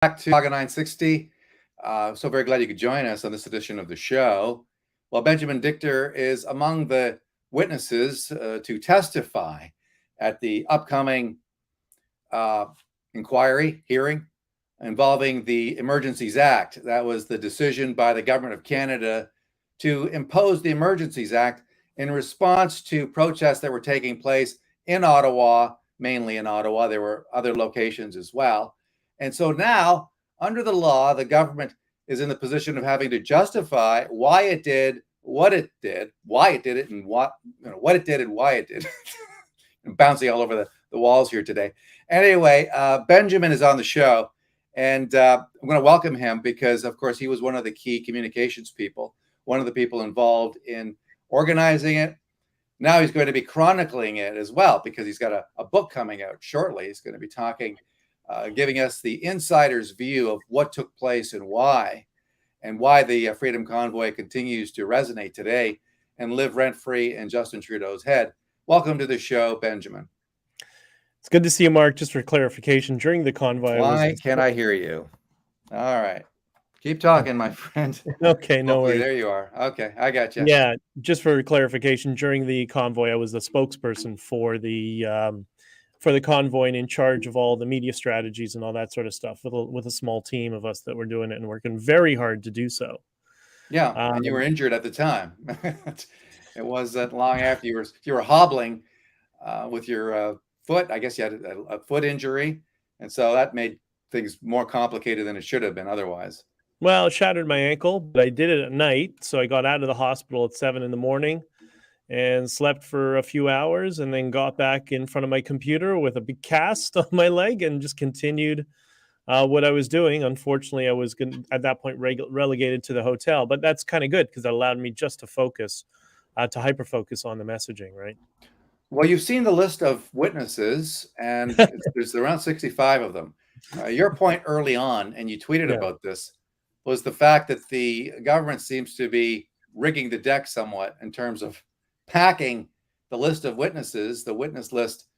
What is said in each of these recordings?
back to Saga 960. So very glad you could join us on this edition of the show. Well, Benjamin Dichter is among the witnesses to testify at the upcoming uh, inquiry hearing involving the Emergencies Act. That was the decision by the government of Canada to impose the Emergencies Act in response to protests that were taking place in Ottawa, mainly in Ottawa. There were other locations as well. And so now, under the law, the government is in the position of having to justify why it did what it did, why it did it, and what it did and why it did. I'm bouncing all over the walls here today. Anyway, Benjamin is on the show, and I'm going to welcome him because, of course, he was one of the key communications people, one of the people involved in organizing it. Now he's going to be chronicling it as well because he's got a book coming out shortly. He's going to be talking, giving us the insider's view of what took place and why the Freedom Convoy continues to resonate today and live rent-free in Justin Trudeau's head. Welcome to the show, Benjamin. It's good to see you, Mark. Just for clarification, during the convoy, Why can't I hear you? All right. Keep talking, my friend. Okay, no worries. There you are. Okay, I got you. Yeah, just for clarification, during the convoy, I was the spokesperson for the convoy and in charge of all the media strategies and all that sort of stuff with a small team of us that were doing it and working very hard to do so. Yeah, and you were injured at the time. It was that long after you were hobbling with your foot. I guess you had a foot injury, and so that made things more complicated than it should have been otherwise. Well, it shattered my ankle, but I did it at night, so I got out of the hospital at 7 a.m. and slept for a few hours, and then got back in front of my computer with a big cast on my leg and just continued what I was doing. Unfortunately, I was at that point relegated to the hotel, but that's kind of good because it allowed me just to focus, to hyper-focus on the messaging, right? Well, you've seen the list of witnesses, and there's around 65 of them. Your point early on, and you tweeted about this, was the fact that the government seems to be rigging the deck somewhat in terms of packing the list of witnesses, the witness list,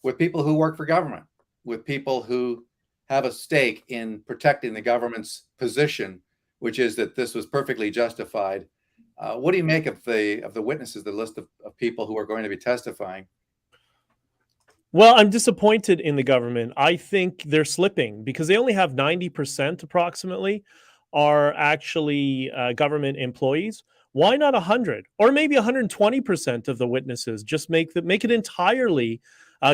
with people who work for government, with people who have a stake in protecting the government's position, which is that this was perfectly justified. What do you make of the witnesses, the list of people who are going to be testifying? Well, I'm disappointed in the government. I think they're slipping because they only have 90% approximately are actually government employees. Why not 100 or maybe 120% of the witnesses? Just make it entirely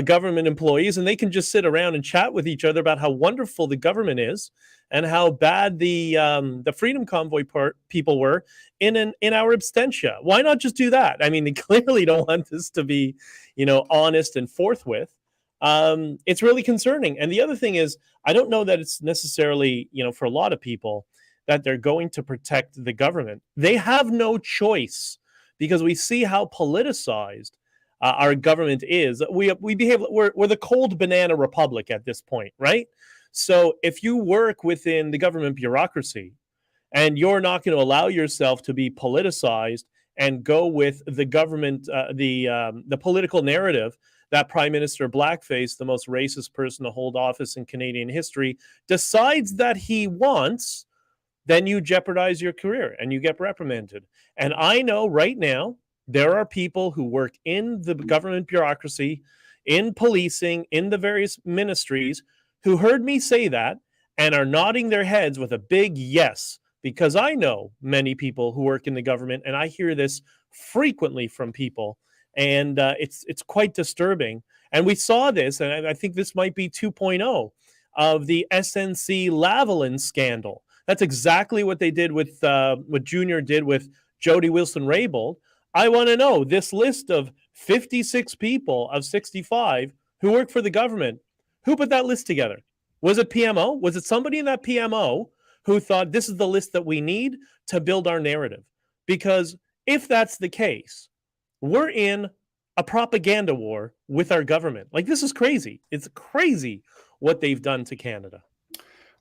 government employees, and they can just sit around and chat with each other about how wonderful the government is and how bad the Freedom Convoy people were in our absentia. Why not just do that? I mean, they clearly don't want this to be, honest and forthwith. It's really concerning. And the other thing is, I don't know that it's necessarily, for a lot of people, that they're going to protect the government. They have no choice because we see how politicized our government is. We're the cold banana republic at this point, right? So if you work within the government bureaucracy and you're not going to allow yourself to be politicized and go with the government, the political narrative that Prime Minister Blackface, the most racist person to hold office in Canadian history, decides that he wants, then you jeopardize your career and you get reprimanded. And I know right now there are people who work in the government bureaucracy, in policing, in the various ministries, who heard me say that and are nodding their heads with a big yes, because I know many people who work in the government, and I hear this frequently from people, and it's quite disturbing. And we saw this, and I think this might be 2.0 of the SNC Lavalin scandal. That's exactly what they did with what Junior did with Jody Wilson-Raybould. I want to know this list of 56 people of 65 who work for the government. Who put that list together? Was it PMO? Was it somebody in that PMO who thought this is the list that we need to build our narrative? Because if that's the case, we're in a propaganda war with our government. Like, this is crazy. It's crazy what they've done to Canada.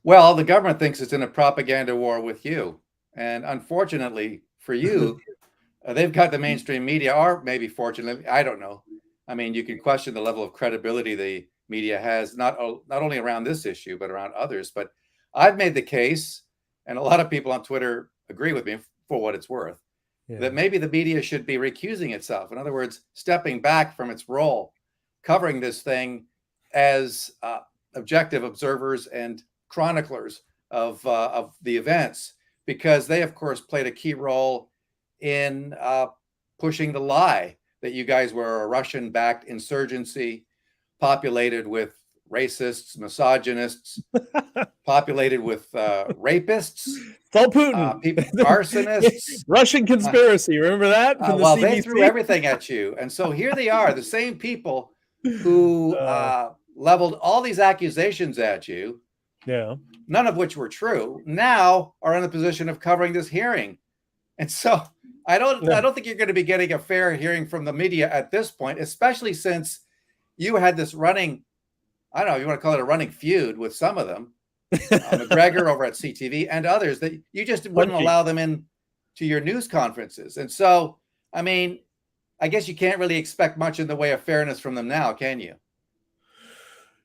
Well, the government thinks it's in a propaganda war with you. And unfortunately for you, they've got the mainstream media, or maybe fortunately, I don't know. I mean, you can question the level of credibility the media has, not only around this issue, but around others. But I've made the case, and a lot of people on Twitter agree with me for what it's worth, that maybe the media should be recusing itself. In other words, stepping back from its role, covering this thing as objective observers and chroniclers of the events, because they, of course, played a key role in pushing the lie that you guys were a Russian-backed insurgency populated with racists, misogynists, populated with rapists, It's all Putin. arsonists. Russian conspiracy. Remember that from the Well, CBC? they threw everything at you. And so here they are, the same people who leveled all these accusations at you, none of which were true, now are in the position of covering this hearing. And so I don't think you're going to be getting a fair hearing from the media at this point, especially since you had this running, I don't know if you want to call it a running feud with some of them, McGregor over at CTV and others, that you just wouldn't allow them in to your news conferences. And so, I mean, I guess you can't really expect much in the way of fairness from them now, can you?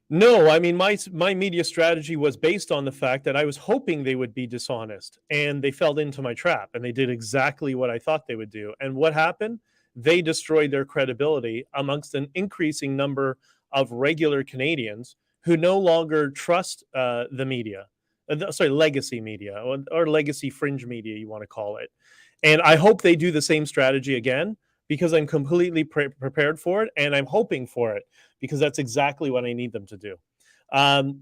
No, I mean, my media strategy was based on the fact that I was hoping they would be dishonest, and they fell into my trap, and they did exactly what I thought they would do. And what happened? They destroyed their credibility amongst an increasing number of regular Canadians who no longer trust the media, legacy media, or legacy fringe media, you want to call it. And I hope they do the same strategy again, because I'm completely prepared for it, and I'm hoping for it, because that's exactly what I need them to do.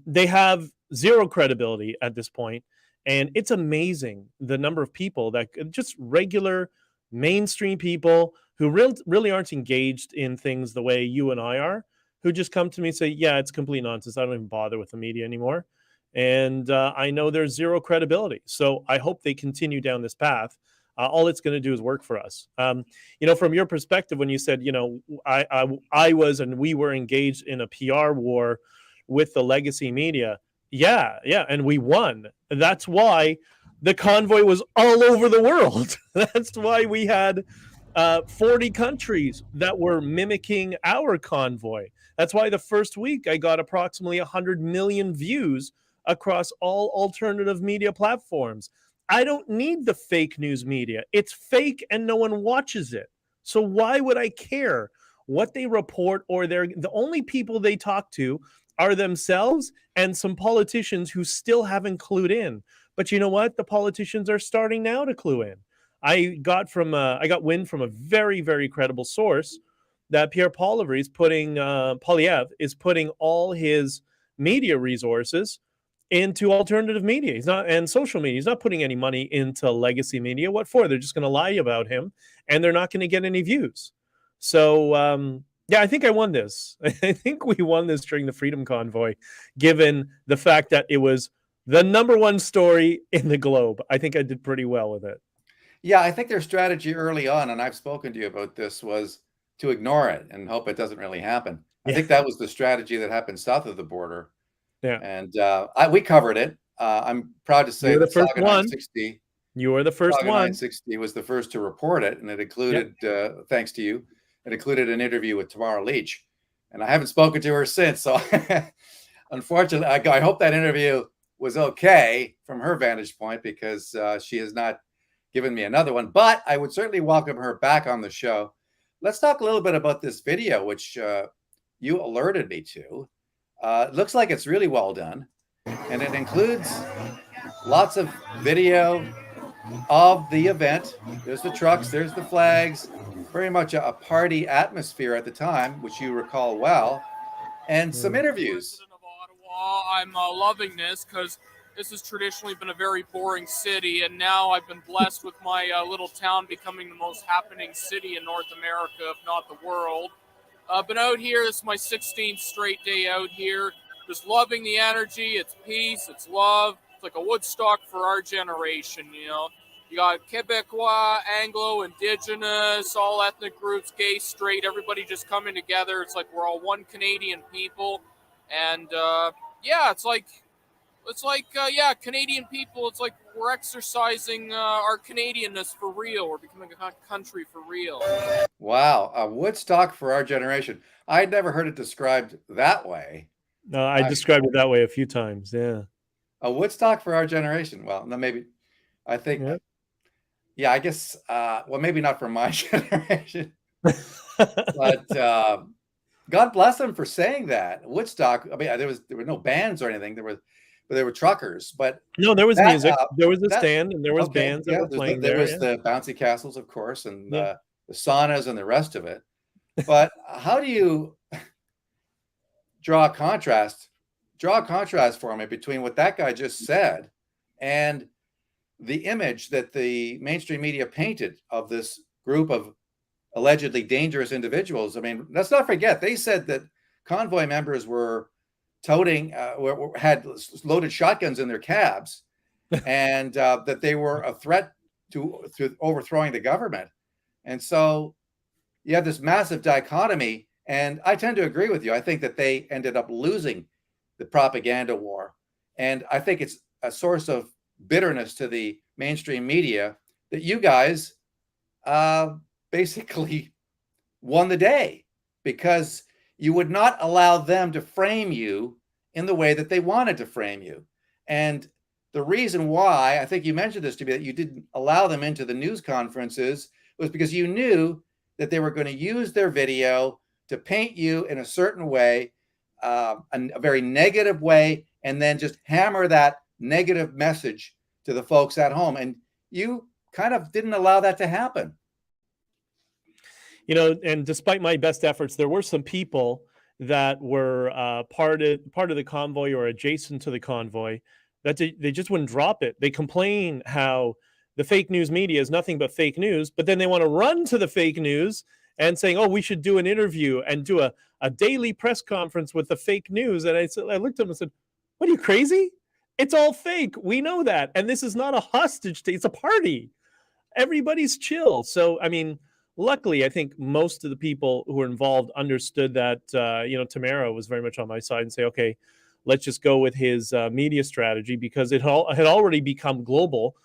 They have zero credibility at this point, and it's amazing the number of people that just regular mainstream people who really aren't engaged in things the way you and I are, who just come to me and say, yeah, it's complete nonsense. I don't even bother with the media anymore. And I know there's zero credibility. So I hope they continue down this path. All it's going to do is work for us. From your perspective, when you said, I was and we were engaged in a PR war with the legacy media. Yeah. And we won. That's why the convoy was all over the world. That's why we had 40 countries that were mimicking our convoy. That's why the first week I got approximately 100 million views across all alternative media platforms. I don't need the fake news media. It's fake and no one watches it. So why would I care what they report? Or the only people they talk to are themselves and some politicians who still haven't clued in. But you know what? The politicians are starting now to clue in. I got wind from a very, very credible source that Pierre Poilievre is putting all his media resources into alternative media. And social media. He's not putting any money into legacy media. What for? They're just going to lie about him, and they're not going to get any views. So, I think I won this. I think we won this during the Freedom Convoy, given the fact that it was the number one story in the globe. I think I did pretty well with it. Yeah, I think their strategy early on, and I've spoken to you about this, was to ignore it and hope it doesn't really happen. I think that was the strategy that happened south of the border. Yeah. And we covered it. I'm proud to say that Saga 960. You were the first Saga one. 960 was the first to report it, and it included, thanks to you, it included an interview with Tamara Leach. And I haven't spoken to her since. So unfortunately, I hope that interview was okay from her vantage point, because she has not given me another one. But I would certainly welcome her back on the show. Let's talk a little bit about this video, which you alerted me to. It looks like it's really well done, and it includes lots of video of the event. There's the trucks, there's the flags, very much a party atmosphere at the time, which you recall well, and some interviews. Of Ottawa, I'm loving this because this has traditionally been a very boring city, and now I've been blessed with my little town becoming the most happening city in North America, if not the world. Been out here, this is my 16th straight day out here, just loving the energy. It's peace, it's love. It's like a Woodstock for our generation, You got Quebecois, Anglo, Indigenous, all ethnic groups, gay, straight, everybody just coming together. It's like we're all one Canadian people. And Canadian people, it's like we're exercising our Canadianness for real. We're becoming a country for real. Wow, a Woodstock for our generation. I'd never heard it described that way. I described it that way a few times, yeah. A Woodstock for our generation. Well, no, maybe I think, Yeah. yeah, I guess. Well, maybe not for my generation, but God bless them for saying that. Woodstock. I mean, there were no bands or anything. But there were truckers. But No, there was that music. There was a that stand, and there was okay, bands that yeah. were playing There there. was Yeah, the bouncy castles, of course, and yeah. the saunas and the rest of it. But how do you draw a contrast? Draw a contrast for me between what that guy just said and the image that the mainstream media painted of this group of allegedly dangerous individuals. I mean, let's not forget they said that convoy members were toting, had loaded shotguns in their cabs, and that they were a threat to overthrowing the government. And so you have this massive dichotomy. And I tend to agree with you. I think that they ended up losing the propaganda war. And I think it's a source of bitterness to the mainstream media that you guys basically won the day, because you would not allow them to frame you in the way that they wanted to frame you. And the reason why, I think you mentioned this to me, that you didn't allow them into the news conferences was because you knew that they were going to use their video to paint you in a certain way, a very negative way, and then just hammer that negative message to the folks at home. And you kind of didn't allow that to happen. And despite my best efforts, there were some people that were part of the convoy or adjacent to the convoy that they just wouldn't drop it. They complain how the fake news media is nothing but fake news, but then they want to run to the fake news and saying, "Oh, we should do an interview and do a daily press conference with the fake news." And I looked at them and said, "What, are you crazy? It's all fake. We know that, and this is not a hostage state. It's a party. Everybody's chill." So, I mean, luckily, I think most of the people who were involved understood that, Tamara was very much on my side and say, okay, let's just go with his media strategy, because it had already become global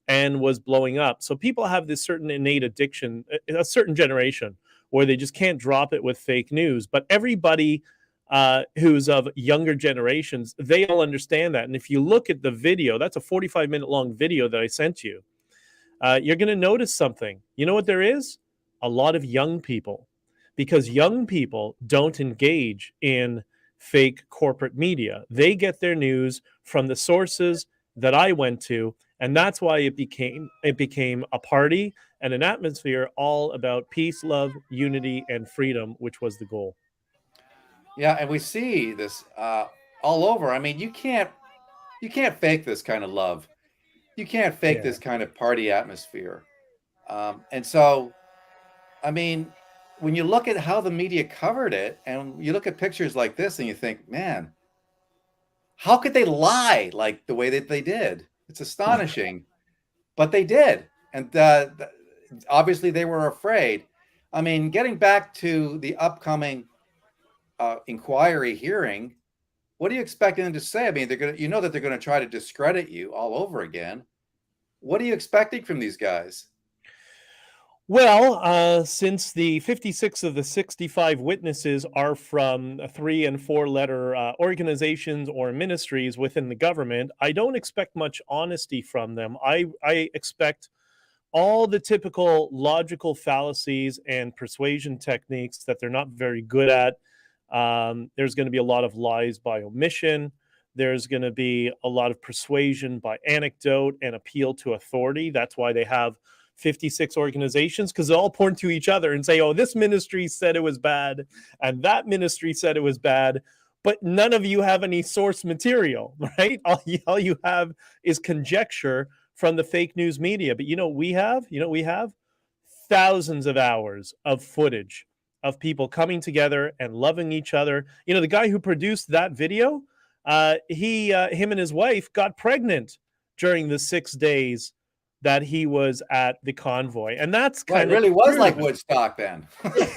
and was blowing up. So people have this certain innate addiction, a certain generation, where they just can't drop it with fake news. But everybody who's of younger generations, they all understand that. And if you look at the video, that's a 45-minute long video that I sent you. You're going to notice something. You know what there is? A lot of young people, because young people don't engage in fake corporate media. They get their news from the sources that I went to, and that's why it became a party and an atmosphere all about peace, love, unity, and freedom, which was the goal. Yeah, and we see this all over. I mean, you can't fake this kind of love. You can't fake Yeah. this kind of party atmosphere. And so, I mean, when you look at how the media covered it, and you look at pictures like this, and you think, man, how could they lie like the way that they did? It's astonishing, but they did, and obviously they were afraid. I mean, getting back to the upcoming inquiry hearing, what are you expecting them to say? I mean, that they're gonna try to discredit you all over again. What are you expecting from these guys? Well, since the 56 of the 65 witnesses are from 3 and 4 letter organizations or ministries within the government, I don't expect much honesty from them. I expect all the typical logical fallacies and persuasion techniques that they're not very good at. There's going to be a lot of lies by omission. There's going to be a lot of persuasion by anecdote and appeal to authority. That's why they have 56 organizations, because they all point to each other and say, "Oh, this ministry said it was bad, and that ministry said it was bad," but none of you have any source material, right? All you have is conjecture from the fake news media. But we have thousands of hours of footage of people coming together and loving each other. The guy who produced that video, him and his wife got pregnant during the 6 days that he was at the convoy, and that's Well, it kind of really the was spirit like of it. Woodstock then.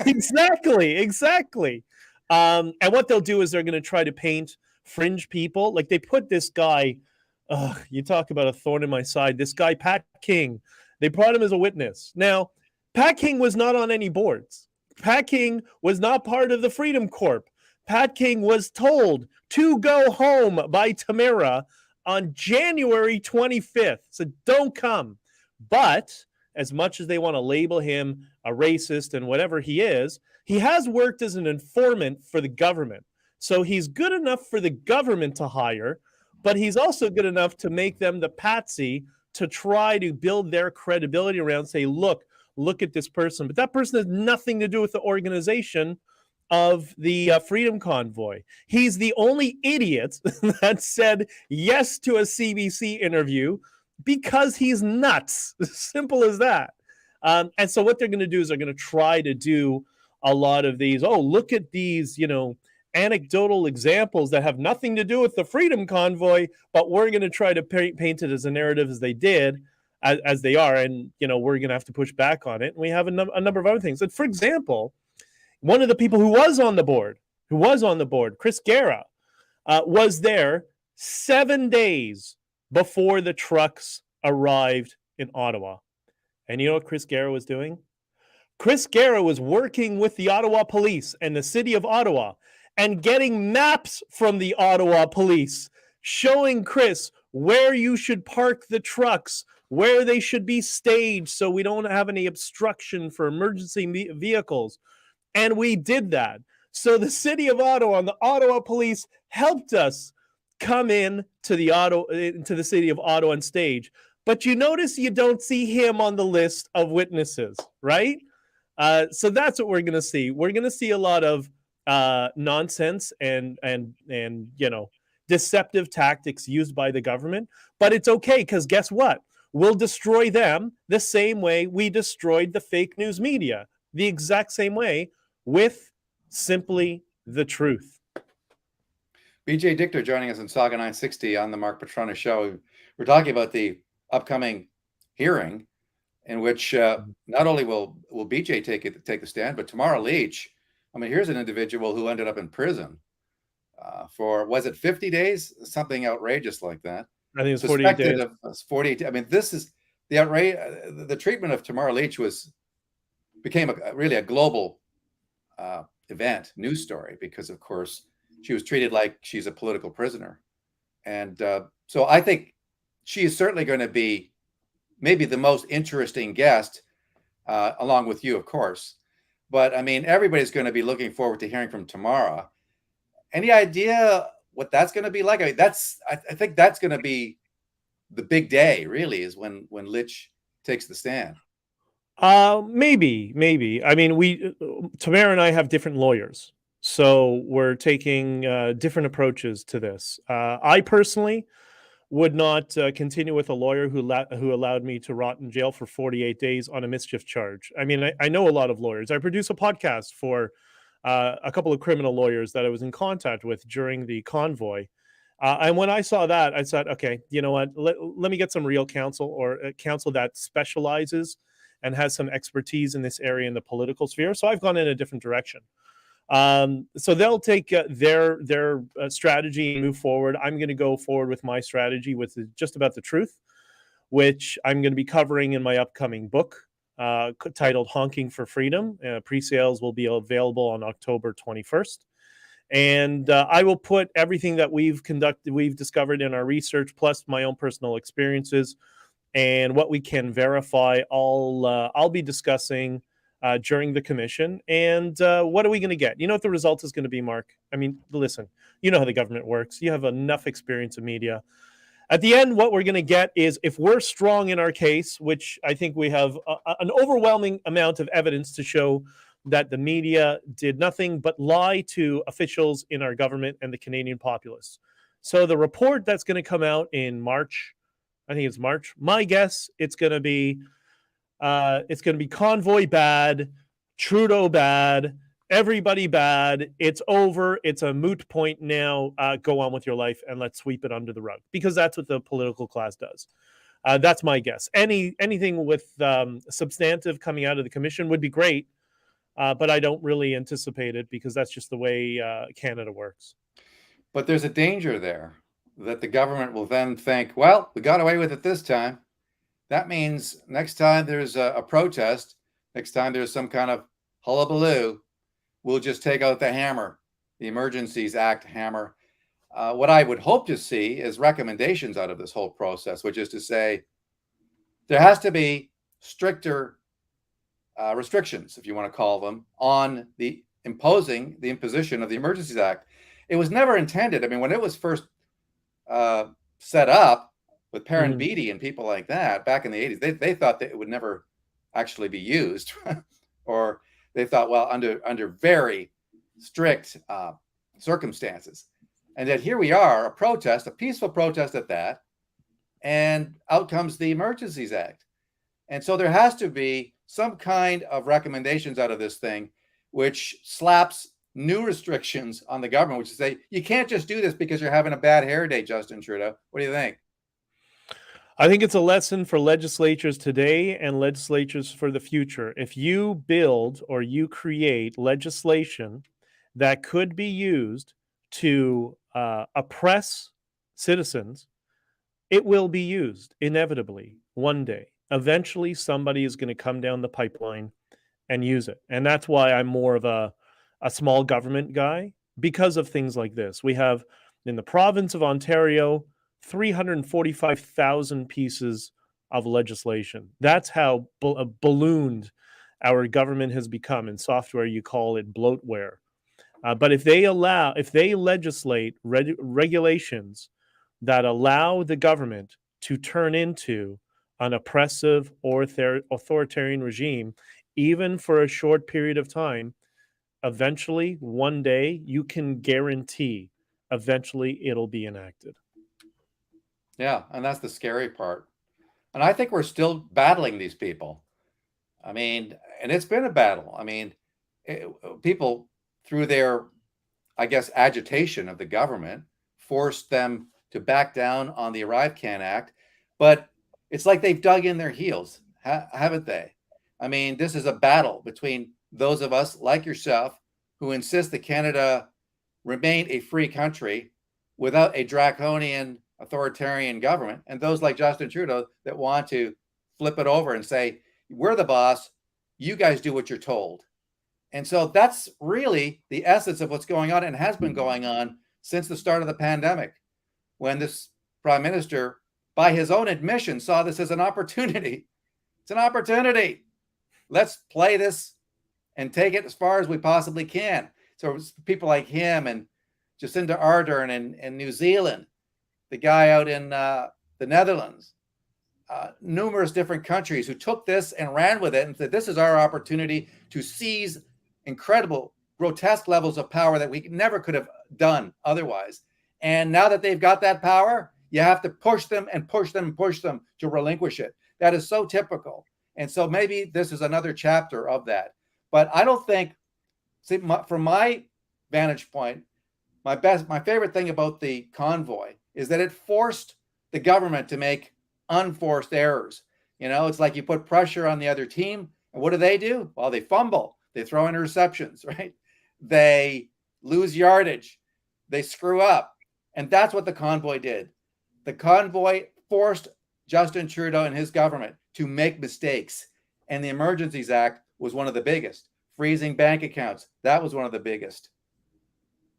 Exactly. And what they'll do is they're going to try to paint fringe people. Like, they put this guy, you talk about a thorn in my side, this guy, Pat King, they brought him as a witness. Now, Pat King was not on any boards. Pat King was not part of the Freedom Corp. Pat King was told to go home by Tamara on January 25th. So don't come. But as much as they want to label him a racist and whatever he has worked as an informant for the government. So he's good enough for the government to hire, but he's also good enough to make them the patsy to try to build their credibility around, say, look at this person. But that person has nothing to do with the organization of the Freedom Convoy. He's the only idiot that said yes to a CBC interview because he's nuts. Simple as that. And so what they're going to do is they're going to try to do a lot of these, look at these, anecdotal examples that have nothing to do with the Freedom Convoy, but we're going to try to paint it as a narrative as they did, as they are. And, we're going to have to push back on it. And we have a number of other things. And for example, one of the people who was on the board, Chris Guerra, was there 7 days before the trucks arrived in Ottawa. And you know what Chris Guerra was doing? Chris Guerra was working with the Ottawa police and the city of Ottawa and getting maps from the Ottawa police showing Chris where you should park the trucks, where they should be staged so we don't have any obstruction for emergency vehicles. And we did that. So the city of Ottawa and the Ottawa police helped us come into the city of Ottawa and stage. But you notice you don't see him on the list of witnesses, right? So that's what we're going to see. We're going to see a lot of nonsense and deceptive tactics used by the government. But it's okay, because guess what? We'll destroy them the same way we destroyed the fake news media, the exact same way, with simply the truth. BJ Dichter joining us in Saga 960 on the Mark Petrona Show. We're talking about the upcoming hearing in which not only will BJ take the stand, but Tamara Leach. I mean, here's an individual who ended up in prison for, was it 50 days? Something outrageous like that. I think it's 48 days. 48. I mean, this is the outrage. The treatment of Tamara Leach became really a global event, news story, because of course she was treated like she's a political prisoner. And so I think she is certainly going to be maybe the most interesting guest, along with you, of course. But I mean, everybody's going to be looking forward to hearing from Tamara. Any idea what that's going to be like? I mean, I think that's going to be the big day, really, is when Litch takes the stand. Maybe. I mean, Tamara and I have different lawyers, so we're taking different approaches to this. I personally would not continue with a lawyer who allowed me to rot in jail for 48 days on a mischief charge. I mean, I know a lot of lawyers. I produce a podcast for a couple of criminal lawyers that I was in contact with during the convoy. And when I saw that, I said, okay, you know what? Let me get some real counsel, or counsel that specializes and has some expertise in this area in the political sphere. So I've gone in a different direction. So they'll take their strategy and move forward. I'm going to go forward with my strategy, with just about the truth, which I'm going to be covering in my upcoming book titled Honking for Freedom. Pre-sales will be available on October 21st. And I will put everything that we've discovered in our research, plus my own personal experiences and what we can verify. I'll be discussing during the commission. And what are we going to get? You know what the result is going to be, Mark? I mean, listen, you know how the government works. You have enough experience in media. At the end, what we're going to get is, if we're strong in our case, which I think we have an overwhelming amount of evidence to show that the media did nothing but lie to officials in our government and the Canadian populace. So the report that's going to come out in March, I think it's March. My guess, it's going to be Convoy bad, Trudeau bad, everybody bad. It's over. It's a moot point now. Go on with your life and let's sweep it under the rug, because that's what the political class does. That's my guess. Anything with substantive coming out of the commission would be great, but I don't really anticipate it, because that's just the way Canada works. But there's a danger there that the government will then think, well, we got away with it this time. That means next time there's a protest, next time there's some kind of hullabaloo, we'll just take out the hammer, the Emergencies Act hammer. what I would hope to see is recommendations out of this whole process, which is to say there has to be stricter restrictions, if you want to call them, on the imposition of the Emergencies Act. It was never intended. I mean, when it was first set up with Perrin Beatty and people like that back in the 80s, they thought that it would never actually be used, or they thought, well, under very strict circumstances. And yet here we are, a protest, a peaceful protest at that, and out comes the Emergencies Act. And so there has to be some kind of recommendations out of this thing, which slaps new restrictions on the government, which is say, you can't just do this because you're having a bad hair day, Justin Trudeau. What do you think? I think it's a lesson for legislatures today and legislatures for the future. If you build or you create legislation that could be used to oppress citizens, it will be used inevitably one day. Eventually, somebody is going to come down the pipeline and use it. And that's why I'm more of a small government guy, because of things like this. We have in the province of Ontario 345,000 pieces of legislation. That's how ballooned our government has become. In software, you call it bloatware. But if they legislate regulations that allow the government to turn into an oppressive or authoritarian regime, even for a short period of time, eventually, one day, you can guarantee eventually it'll be enacted. Yeah, and that's the scary part. And I think we're still battling these people. I mean, and it's been a battle. I mean, people, through their, I guess, agitation of the government, forced them to back down on the Arrive Can Act. But it's like they've dug in their heels, haven't they? I mean, this is a battle between those of us like yourself who insist that Canada remain a free country without a draconian authoritarian government, and those like Justin Trudeau that want to flip it over and say, we're the boss, you guys do what you're told. And so that's really the essence of what's going on and has been going on since the start of the pandemic, when this prime minister, by his own admission, saw this as an opportunity. It's an opportunity. Let's play this and take it as far as we possibly can. So people like him and Jacinda Ardern in New Zealand, the guy out in the Netherlands, numerous different countries who took this and ran with it and said, this is our opportunity to seize incredible, grotesque levels of power that we never could have done otherwise. And now that they've got that power, you have to push them and push them and push them to relinquish it. That is so typical. And so maybe this is another chapter of that. But I don't think, from my vantage point, my favorite thing about the convoy is that it forced the government to make unforced errors. You know, it's like you put pressure on the other team, and what do? Well, they fumble, they throw interceptions, right? They lose yardage, they screw up. And that's what the convoy did. The convoy forced Justin Trudeau and his government to make mistakes. And the Emergencies Act was one of the biggest. Freezing bank accounts, that was one of the biggest.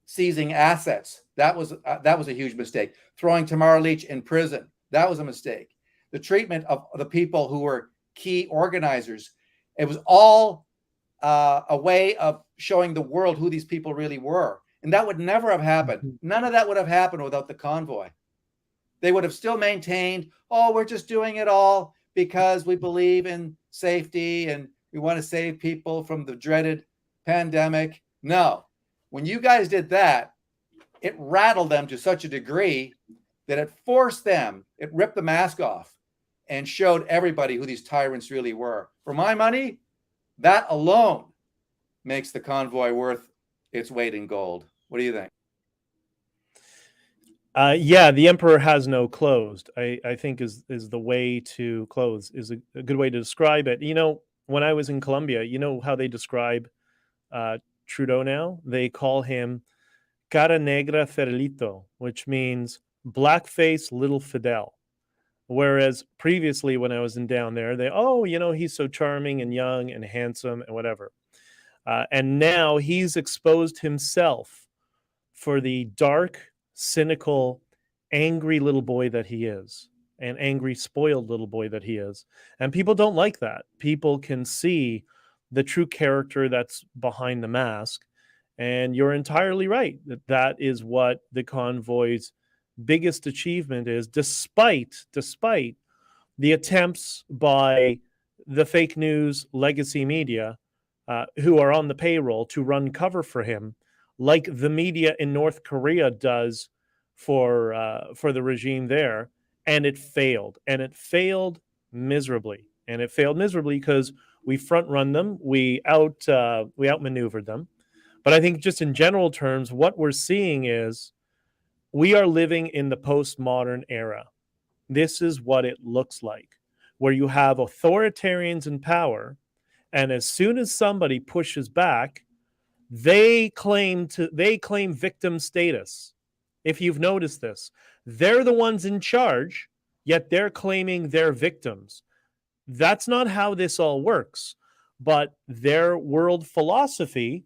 Seizing assets, that was a huge mistake. Throwing Tamara Lich in prison, that was a mistake. The treatment of the people who were key organizers, it was all a way of showing the world who these people really were. And that would never have happened. None of that would have happened without the convoy. They would have still maintained, oh, we're just doing it all because we believe in safety and we want to save people from the dreaded pandemic. No, when you guys did that, it rattled them to such a degree that it forced them, it ripped the mask off and showed everybody who these tyrants really were. For my money, that alone makes the convoy worth its weight in gold. What do you think? Yeah, the emperor has no clothes, I think is the way to close, is a good way to describe it. You know, when I was in Colombia, you know how they describe Trudeau now? They call him cara negra Fidelito, which means blackface little Fidel. Whereas previously when I was down there, he's so charming and young and handsome and whatever. And now he's exposed himself for the dark cynical, angry little boy that he is, an angry, spoiled little boy that he is. And people don't like that. People can see the true character that's behind the mask. And you're entirely right that that is what the convoy's biggest achievement is, despite the attempts by the fake news legacy media, who are on the payroll to run cover for him, like the media in North Korea does for the regime there, and it failed, miserably, and it failed miserably because we front run them, we outmaneuvered them. But I think just in general terms, what we're seeing is we are living in the postmodern era. This is what it looks like, where you have authoritarians in power, and as soon as somebody pushes back, they claim victim status. If you've noticed this, they're the ones in charge, yet they're claiming they're victims. That's not how this all works. But their world philosophy,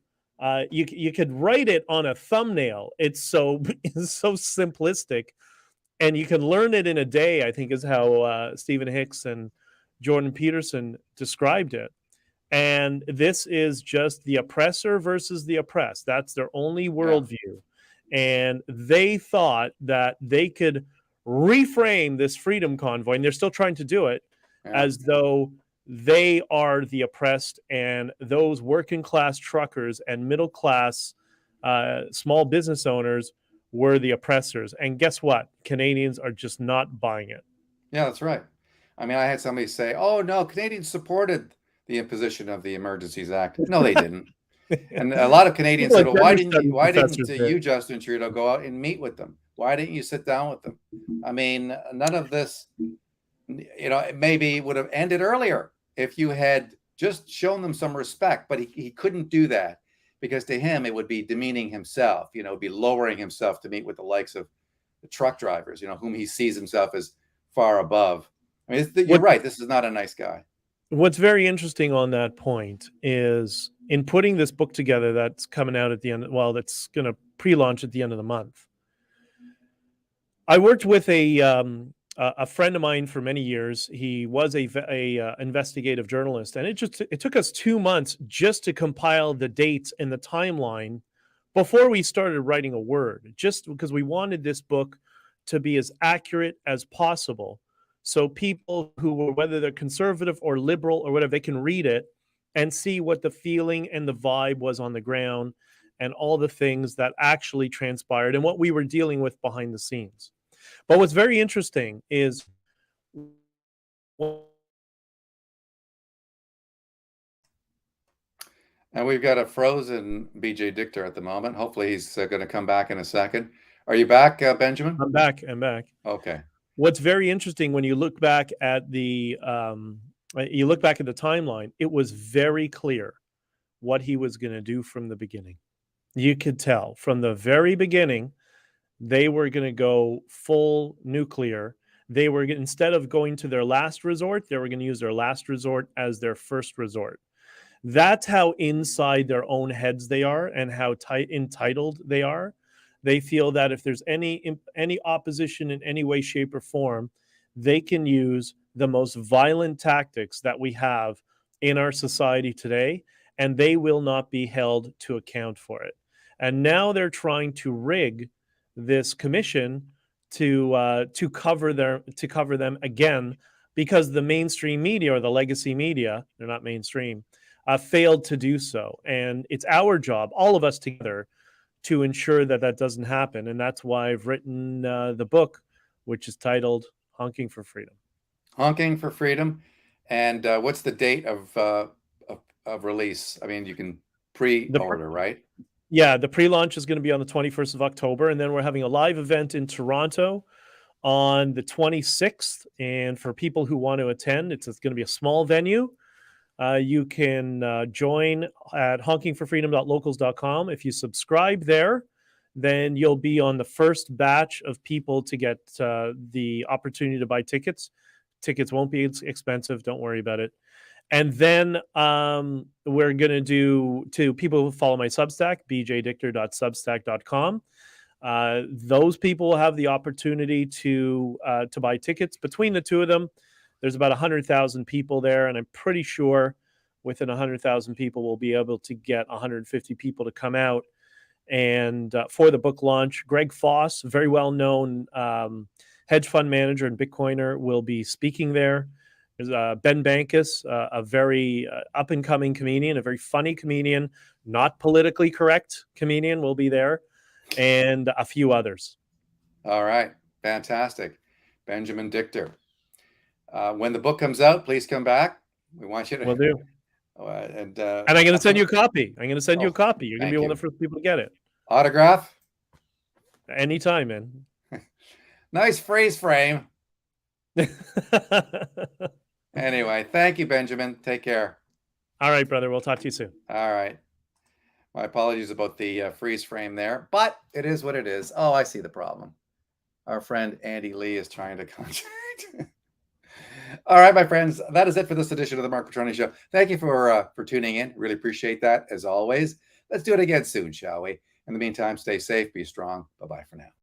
you could write it on a thumbnail. It's so it's so simplistic, and you can learn it in a day, I think, is how Stephen Hicks and Jordan Peterson described it. And this is just the oppressor versus the oppressed. That's their only worldview. And they thought that they could reframe this freedom convoy, and they're still trying to do it, as though they are the oppressed and those working class truckers and middle class small business owners were the oppressors. And guess what? Canadians are just not buying it. Yeah, that's right. I mean, I had somebody say, "Oh no, Canadians supported the imposition of the Emergencies Act." No, they didn't. And a lot of Canadians said, "Well, why didn't you, Justin Trudeau, go out and meet with them? Why didn't you sit down with them?" I mean, none of this, maybe would have ended earlier if you had just shown them some respect. But he couldn't do that because to him it would be demeaning himself. Be lowering himself to meet with the likes of the truck drivers, whom he sees himself as far above. I mean, you're right. This is not a nice guy. What's very interesting on that point is in putting this book together that's coming out at the end, that's going to pre-launch at the end of the month. I worked with a friend of mine for many years. He was a investigative journalist, and it took us 2 months just to compile the dates and the timeline before we started writing a word, just because we wanted this book to be as accurate as possible. So people who were, whether they're conservative or liberal or whatever, they can read it and see what the feeling and the vibe was on the ground and all the things that actually transpired and what we were dealing with behind the scenes. But what's very interesting is and we've got a frozen BJ Dichter at the moment. Hopefully he's going to come back in a second. Are you back, Benjamin? I'm back. Okay. What's very interesting when you look back at the timeline, it was very clear what he was going to do from the beginning. You could tell from the very beginning they were going to go full nuclear. They were, instead of going to their last resort, they were going to use their last resort as their first resort. That's how inside their own heads they are and how entitled they are. They feel that if there's any opposition in any way, shape, or form, they can use the most violent tactics that we have in our society today, and they will not be held to account for it. And now they're trying to rig this commission to cover them again, because the mainstream media, or the legacy media, they're not mainstream, failed to do so. And it's our job, all of us together, to ensure that that doesn't happen. And that's why I've written the book, which is titled Honking for Freedom. Honking for Freedom. And what's the date of release? I mean, you can pre-order, right? Yeah, the pre-launch is going to be on the 21st of October. And then we're having a live event in Toronto on the 26th. And for people who want to attend, it's going to be a small venue. You can join at honkingforfreedom.locals.com. If you subscribe there, then you'll be on the first batch of people to get the opportunity to buy tickets. Tickets won't be expensive. Don't worry about it. And then we're going to do, to people who follow my Substack, bjdichter.substack.com, Those people will have the opportunity to buy tickets. Between the two of them, there's about 100,000 people there, and I'm pretty sure within 100,000 people, we'll be able to get 150 people to come out. And for the book launch, Greg Foss, a very well-known hedge fund manager and Bitcoiner, will be speaking there. There's Ben Bankus, a very up-and-coming comedian, a very funny comedian, not politically correct comedian, will be there, and a few others. All right. Fantastic. Benjamin Dichter. When the book comes out, please come back. We want you to. Will do. And I'm going to send you a copy. I'm going to send you a copy. You're going to be one of the first people to get it. Autograph? Anytime, man. Nice freeze frame. Anyway, thank you, Benjamin. Take care. All right, brother. We'll talk to you soon. All right. My apologies about the freeze frame there, but it is what it is. Oh, I see the problem. Our friend Andy Lee is trying to contact. All right, my friends, that is it for this edition of the Mark Petroni Show. Thank you for tuning in. Really appreciate that, as always. Let's do it again soon, shall we? In the meantime, stay safe, be strong. Bye-bye for now.